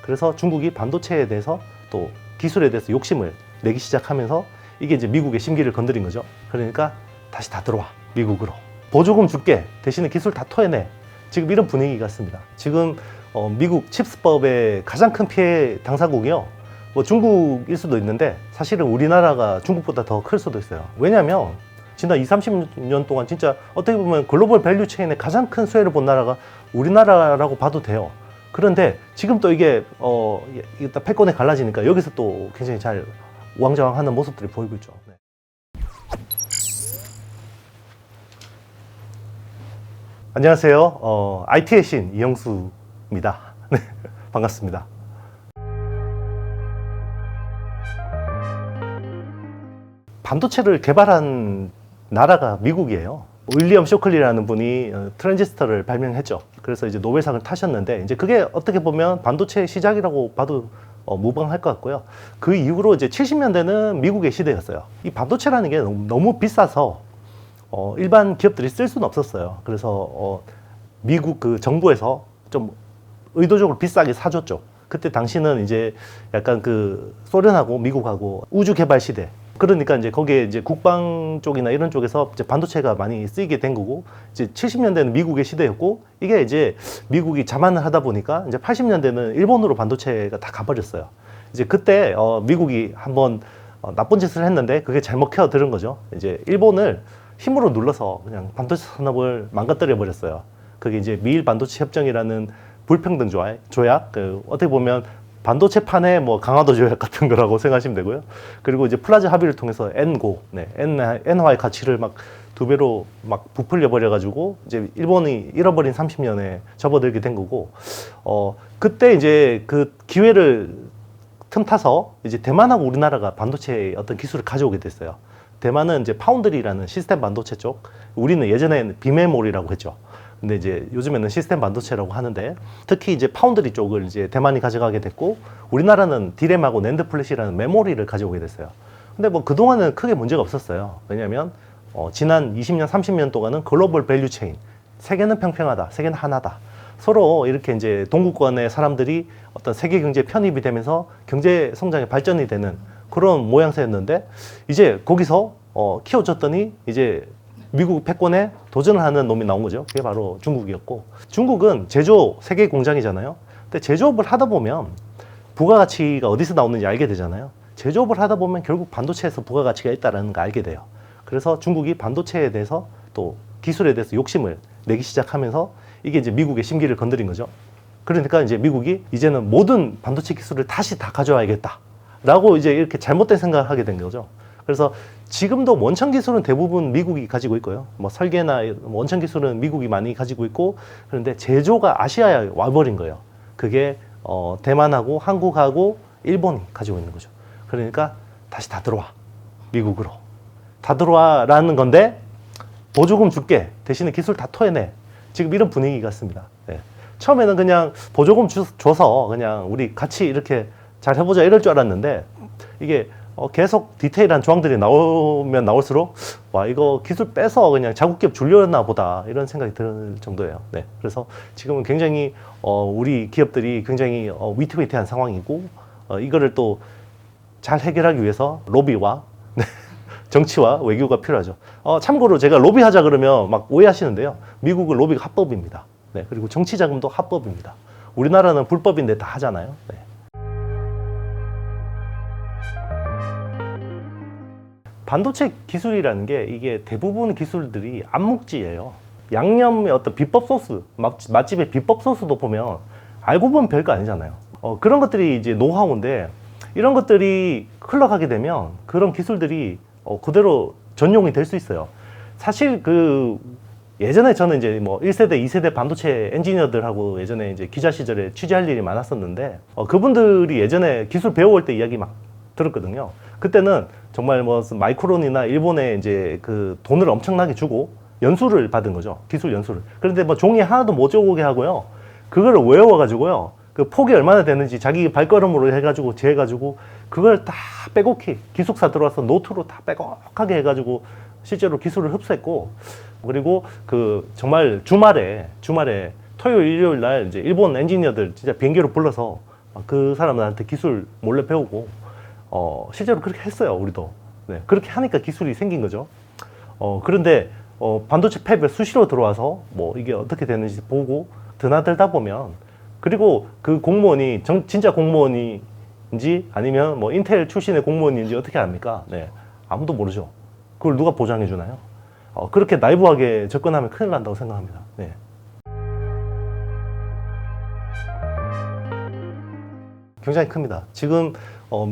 그래서 중국이 반도체에 대해서 또 기술에 대해서 욕심을 내기 시작하면서 이게 이제 미국의 심기를 건드린 거죠. 그러니까 다시 다 들어와, 미국으로. 보조금 줄게, 대신에 기술 다 토해내. 지금 이런 분위기 같습니다. 지금 미국 칩스법의 가장 큰 피해 당사국이요, 뭐 중국일 수도 있는데 사실은 우리나라가 중국보다 더 클 수도 있어요. 왜냐하면 지난 20, 30년 동안 진짜 어떻게 보면 글로벌 밸류 체인의 가장 큰 수혜를 본 나라가 우리나라라고 봐도 돼요. 그런데 지금 또 이게 패권에 갈라지니까 여기서 또 굉장히 잘 우왕좌왕하는 모습들이 보이고 있죠. 네. 안녕하세요. IT의 신 이영수입니다. 네, 반갑습니다. 반도체를 개발한 나라가 미국이에요. 윌리엄 쇼클리라는 분이 트랜지스터를 발명했죠. 그래서 이제 노벨상을 타셨는데, 이제 그게 어떻게 보면 반도체의 시작이라고 봐도 무방할 것 같고요. 그 이후로 이제 70년대는 미국의 시대였어요. 이 반도체라는 게 너무 비싸서 일반 기업들이 쓸 수는 없었어요. 그래서 미국 그 정부에서 좀 의도적으로 비싸게 사줬죠. 그때 당시는 이제 약간 그 소련하고 미국하고 우주 개발 시대. 그러니까 이제 거기에 이제 국방 쪽이나 이런 쪽에서 이제 반도체가 많이 쓰이게 된 거고, 이제 70년대는 미국의 시대였고, 이게 이제 미국이 자만을 하다 보니까 이제 80년대는 일본으로 반도체가 다 가버렸어요. 이제 그때 미국이 한번 나쁜 짓을 했는데 그게 잘 먹혀들은 거죠. 이제 일본을 힘으로 눌러서 그냥 반도체 산업을 망가뜨려 버렸어요. 그게 이제 미일 반도체 협정이라는 불평등 조약, 어떻게 보면 반도체판의 뭐 강화도 조약 같은 거라고 생각하시면 되고요. 그리고 이제 플라자 합의를 통해서 엔고, 엔화의 가치를 막 2배로 막 부풀려 버려가지고 이제 일본이 잃어버린 30년에 접어들게 된 거고, 그때 이제 그 기회를 틈타서 이제 대만하고 우리나라가 반도체의 어떤 기술을 가져오게 됐어요. 대만은 이제 파운드리라는 시스템 반도체 쪽, 우리는 예전에는 비메모리라고 했죠. 근데 이제 요즘에는 시스템 반도체라고 하는데, 특히 이제 파운드리 쪽을 이제 대만이 가져가게 됐고, 우리나라는 디램하고 낸드 플래시라는 메모리를 가져오게 됐어요. 근데 뭐 그동안은 크게 문제가 없었어요. 왜냐면 지난 20년, 30년 동안은 글로벌 밸류 체인, 세계는 평평하다, 세계는 하나다. 서로 이렇게 이제 동구권의 사람들이 어떤 세계 경제에 편입이 되면서 경제 성장에 발전이 되는 그런 모양새였는데, 이제 거기서 키워졌더니 이제 미국 패권에 도전을 하는 놈이 나온 거죠. 그게 바로 중국이었고, 중국은 제조업 세계 공장이잖아요. 근데 제조업을 하다 보면 부가가치가 어디서 나오는지 알게 되잖아요. 제조업을 하다 보면 결국 반도체에서 부가가치가 있다는 걸 알게 돼요. 그래서 중국이 반도체에 대해서 또 기술에 대해서 욕심을 내기 시작하면서 이게 이제 미국의 심기를 건드린 거죠. 그러니까 이제 미국이 이제는 모든 반도체 기술을 다시 다 가져와야겠다 라고 이제 이렇게 잘못된 생각을 하게 된 거죠. 그래서 지금도 원천 기술은 대부분 미국이 가지고 있고요. 뭐 설계나 원천 기술은 미국이 많이 가지고 있고, 그런데 제조가 아시아에 와버린 거예요. 그게 대만하고 한국하고 일본이 가지고 있는 거죠. 그러니까 다시 다 들어와, 미국으로. 다 들어와라는 건데, 보조금 줄게, 대신에 기술 다 토해내. 지금 이런 분위기 같습니다. 네. 처음에는 그냥 보조금 줘서 그냥 우리 같이 이렇게 잘 해보자 이럴 줄 알았는데, 이게 계속 디테일한 조항들이 나오면 나올수록 와, 이거 기술 빼서 그냥 자국 기업 줄려나 보다 이런 생각이 들 정도예요. 네. 그래서 지금은 굉장히 우리 기업들이 굉장히 위태위태한 상황이고, 이거를 또 잘 해결하기 위해서 로비와 정치와 외교가 필요하죠. 참고로 제가 로비하자 그러면 막 오해하시는데요. 미국은 로비가 합법입니다. 네. 그리고 정치 자금도 합법입니다. 우리나라는 불법인데 다 하잖아요. 네. 반도체 기술이라는 게 이게 대부분 기술들이 암묵지예요. 양념의 어떤 비법 소스, 맛집의 비법 소스도 보면 알고 보면 별거 아니잖아요. 그런 것들이 이제 노하우인데, 이런 것들이 흘러가게 되면 그런 기술들이 그대로 전용이 될 수 있어요. 사실 예전에 저는 이제 뭐 1세대, 2세대 반도체 엔지니어들하고 예전에 이제 기자 시절에 취재할 일이 많았었는데, 그분들이 예전에 기술 배워올 때 이야기 막 들었거든요. 그때는 정말 뭐 마이크론이나 일본에 이제 그 돈을 엄청나게 주고 연수를 받은 거죠. 기술 연수를. 그런데 뭐 종이 하나도 못 적어오게 하고요. 그거를 외워가지고요. 그 폭이 얼마나 되는지 자기 발걸음으로 해가지고 재해가지고 그걸 다 빼곡히 기숙사 들어와서 노트로 다 빼곡하게 해가지고 실제로 기술을 흡수했고, 그리고 정말 주말에 토요일, 일요일 날 이제 일본 엔지니어들 진짜 비행기로 불러서 그 사람들한테 기술 몰래 배우고 실제로 그렇게 했어요. 우리도. 네, 그렇게 하니까 기술이 생긴 거죠. 그런데 반도체 팹에 수시로 들어와서 뭐 이게 어떻게 되는지 보고 드나들다 보면, 그리고 그 공무원이 진짜 공무원인지 아니면 뭐 인텔 출신의 공무원인지 어떻게 압니까? 네, 아무도 모르죠. 그걸 누가 보장해 주나요? 그렇게 나이브하게 접근하면 큰일 난다고 생각합니다. 네. 굉장히 큽니다. 지금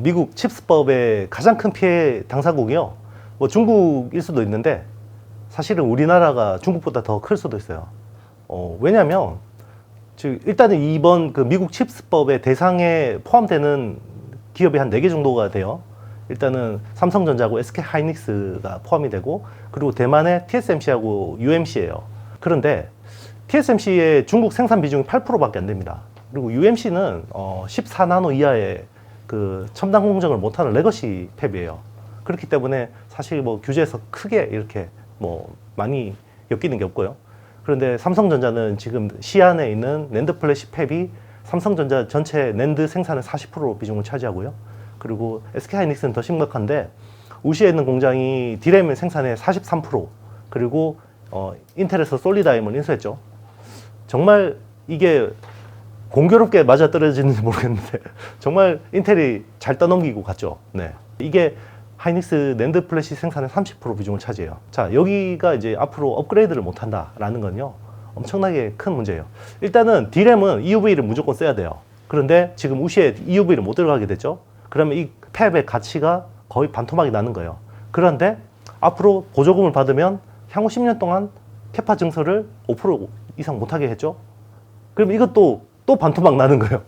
미국 칩스법의 가장 큰 피해 당사국이요, 뭐 중국일 수도 있는데 사실은 우리나라가 중국보다 더 클 수도 있어요. 왜냐하면 일단은 이번 그 미국 칩스법의 대상에 포함되는 기업이 한 4개 정도가 돼요. 일단은 삼성전자하고 SK 하이닉스가 포함이 되고, 그리고 대만의 TSMC하고 UMC예요. 그런데 TSMC의 중국 생산 비중이 8%밖에 안 됩니다. 그리고 UMC는 14나노 이하의 그 첨단 공정을 못하는 레거시 팹이에요. 그렇기 때문에 사실 뭐 규제에서 크게 이렇게 뭐 많이 엮이는 게 없고요. 그런데 삼성전자는 지금 시안에 있는 낸드 플래시 팹이 삼성전자 전체 낸드 생산의 40% 비중을 차지하고요. 그리고 SK하이닉스는 더 심각한데 우시에 있는 공장이 디램 생산의 43%, 그리고 인텔에서 솔리다임을 인수했죠. 정말 이게 공교롭게 맞아떨어지는지 모르겠는데 정말 인텔이 잘 떠넘기고 갔죠. 네. 이게 하이닉스 낸드 플래시 생산의 30% 비중을 차지해요. 자, 여기가 이제 앞으로 업그레이드를 못 한다라는 건요, 엄청나게 큰 문제예요. 일단은 D램은 EUV를 무조건 써야 돼요. 그런데 지금 우시에 EUV를 못 들어가게 됐죠. 그러면 이 팹의 가치가 거의 반토막이 나는 거예요. 그런데 앞으로 보조금을 받으면 향후 10년 동안 캐파 증설을 5% 이상 못하게 했죠. 그럼 이것도 또 반토막 나는 거예요.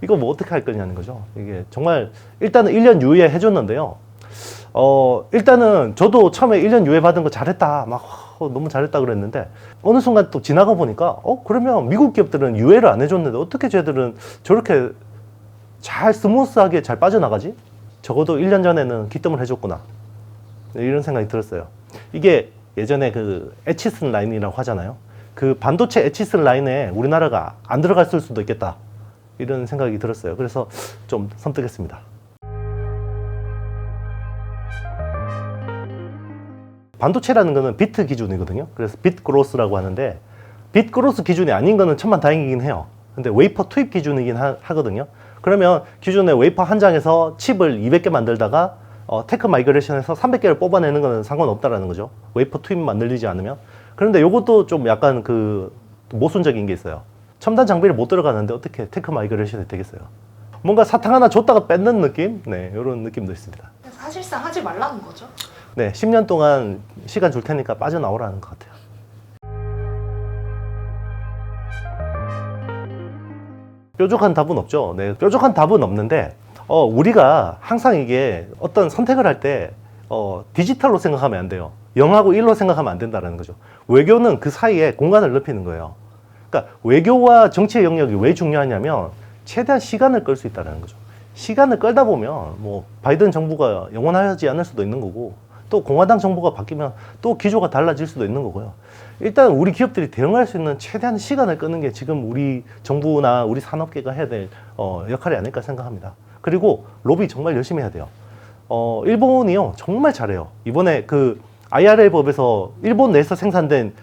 이거 뭐 어떻게 할 거냐는 거죠. 이게 정말 일단은 1년 유예 해줬는데요. 일단은 저도 처음에 1년 유예 받은 거 잘했다, 막 너무 잘했다 그랬는데 어느 순간 또 지나가 보니까 그러면 미국 기업들은 유예를 안 해줬는데 어떻게 쟤들은 저렇게 잘 스무스하게 잘 빠져나가지? 적어도 1년 전에는 기뜸을 해줬구나, 이런 생각이 들었어요. 이게 예전에 그 에치슨 라인이라고 하잖아요. 그 반도체 에치슨 라인에 우리나라가 안 들어갔을 수도 있겠다, 이런 생각이 들었어요. 그래서 좀 섬뜩했습니다. 반도체라는 거는 비트 기준이거든요. 그래서 빗 그로스라고 하는데, 빗 그로스 기준이 아닌 거는 천만다행이긴 해요. 근데 웨이퍼 투입 기준이긴 하거든요. 그러면 기존에 웨이퍼 한 장에서 칩을 200개 만들다가 테크 마이그레이션에서 300개를 뽑아내는 거는 상관없다라는 거죠. 웨이퍼 투입만 늘리지 않으면. 그런데 이것도 좀 약간 그 모순적인 게 있어요. 첨단 장비를 못 들어가는데 어떻게 테크 마이그레이션이 되겠어요? 뭔가 사탕 하나 줬다가 뺏는 느낌? 네, 이런 느낌도 있습니다. 사실상 하지 말라는 거죠? 네, 10년 동안 시간 줄 테니까 빠져나오라는 것 같아요. 뾰족한 답은 없죠. 네, 뾰족한 답은 없는데 우리가 항상 이게 어떤 선택을 할 때 디지털로 생각하면 안 돼요. 0하고 1로 생각하면 안 된다는 거죠. 외교는 그 사이에 공간을 넓히는 거예요. 그러니까 외교와 정치의 영역이 왜 중요하냐면 최대한 시간을 끌 수 있다는 거죠. 시간을 끌다 보면 뭐 바이든 정부가 영원하지 않을 수도 있는 거고, 또 공화당 정부가 바뀌면 또 기조가 달라질 수도 있는 거고요. 일단 우리 기업들이 대응할 수 있는 최대한 시간을 끄는 게 지금 우리 정부나 우리 산업계가 해야 될 역할이 아닐까 생각합니다. 그리고 로비 정말 열심히 해야 돼요. 일본이요, 정말 잘해요. 이번에 그 IRA 법에서 일본 내에서 생산된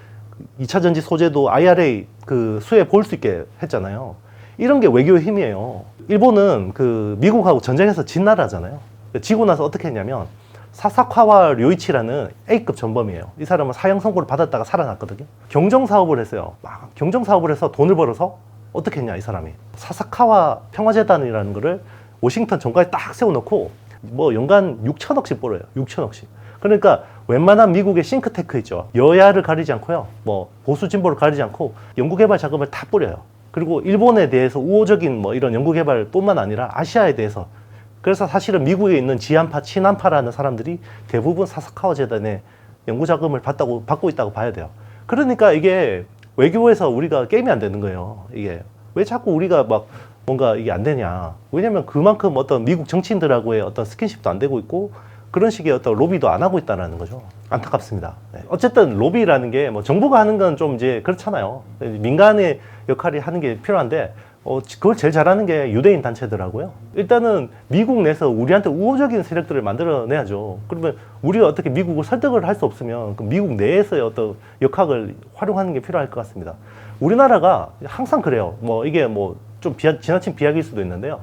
2차 전지 소재도 IRA 그 수에 볼 수 있게 했잖아요. 이런 게 외교의 힘이에요. 일본은 그 미국하고 전쟁에서 진 나라잖아요. 지고 나서 어떻게 했냐면 사사카와 료이치라는 A급 전범이에요. 이 사람은 사형 선고를 받았다가 살아났거든요. 경정사업을 했어요. 막 경정사업을 해서 돈을 벌어서 어떻게 했냐, 이 사람이. 사사카와 평화재단이라는 거를 워싱턴 정가에 딱 세워놓고 뭐 연간 6천억씩 벌어요. 6천억씩. 그러니까 웬만한 미국의 싱크테크 있죠. 여야를 가리지 않고요. 뭐 보수 진보를 가리지 않고 연구개발 자금을 다 뿌려요. 그리고 일본에 대해서 우호적인 뭐 이런 연구개발뿐만 아니라 아시아에 대해서. 그래서 사실은 미국에 있는 지한파, 친한파라는 사람들이 대부분 사사카와 재단에 연구자금을 받고 있다고 봐야 돼요. 그러니까 이게 외교에서 우리가 게임이 안 되는 거예요. 이게 왜 자꾸 우리가 막 뭔가 이게 안 되냐. 왜냐면 그만큼 어떤 미국 정치인들하고의 어떤 스킨십도 안 되고 있고 그런 식의 어떤 로비도 안 하고 있다는 거죠. 안타깝습니다. 네. 어쨌든 로비라는 게 뭐 정부가 하는 건 좀 이제 그렇잖아요. 민간의 역할이 하는 게 필요한데 그걸 제일 잘하는 게 유대인 단체더라고요. 일단은 미국 내에서 우리한테 우호적인 세력들을 만들어내야죠. 그러면 우리가 어떻게 미국을 설득을 할 수 없으면 그 미국 내에서의 어떤 역학을 활용하는 게 필요할 것 같습니다. 우리나라가 항상 그래요. 뭐 이게 뭐 좀 지나친 비약일 수도 있는데요.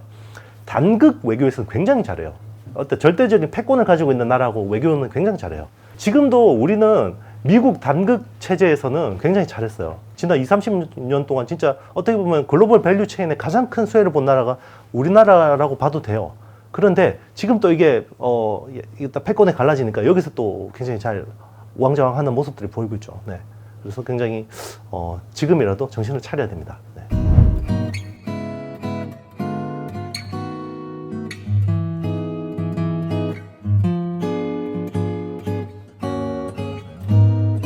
단극 외교에서는 굉장히 잘해요. 어떤 절대적인 패권을 가지고 있는 나라하고 외교는 굉장히 잘해요. 지금도 우리는 미국 단극 체제에서는 굉장히 잘했어요. 지난 20, 30년 동안 진짜 어떻게 보면 글로벌 밸류 체인의 가장 큰 수혜를 본 나라가 우리나라라고 봐도 돼요. 그런데 지금 또 이게 패권에 갈라지니까 여기서 또 굉장히 잘 우왕좌왕하는 모습들이 보이고 있죠. 네. 그래서 굉장히 지금이라도 정신을 차려야 됩니다.